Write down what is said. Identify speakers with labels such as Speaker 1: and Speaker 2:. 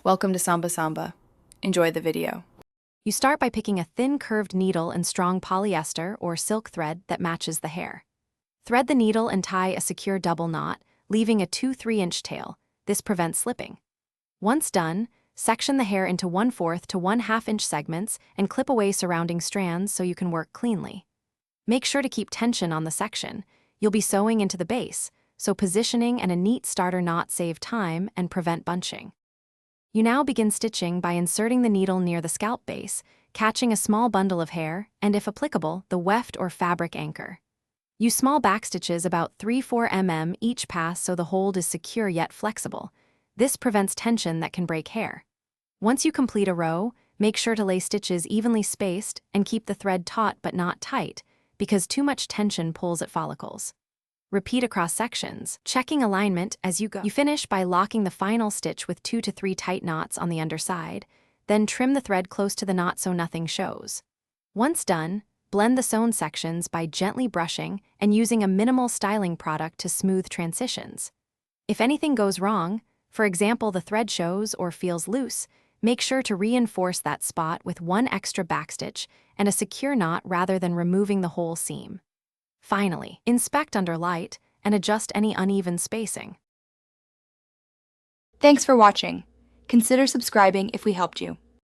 Speaker 1: Welcome to Samba Samba. Enjoy the video.
Speaker 2: You start by picking a thin curved needle and strong polyester or silk thread that matches the hair. Thread the needle and tie a secure double knot, leaving a 2-3-inch tail. This prevents slipping. Once done, section the hair into 1/4 to 1/2 inch segments and clip away surrounding strands so you can work cleanly. Make sure to keep tension on the section. You'll be sewing into the base, so positioning and a neat starter knot save time and prevent bunching. You now begin stitching by inserting the needle near the scalp base, catching a small bundle of hair, and if applicable, the weft or fabric anchor. Use small backstitches about 3-4 mm each pass so the hold is secure yet flexible. This prevents tension that can break hair. Once you complete a row, make sure to lay stitches evenly spaced and keep the thread taut but not tight, because too much tension pulls at follicles. Repeat across sections, checking alignment as you go. You finish by locking the final stitch with 2 to 3 tight knots on the underside, then trim the thread close to the knot so nothing shows. Once done, blend the sewn sections by gently brushing and using a minimal styling product to smooth transitions. If anything goes wrong, for example the thread shows or feels loose, make sure to reinforce that spot with 1 extra backstitch and a secure knot rather than removing the whole seam. Finally, inspect under light and adjust any uneven spacing.
Speaker 1: Thanks for watching. Consider subscribing if we helped you.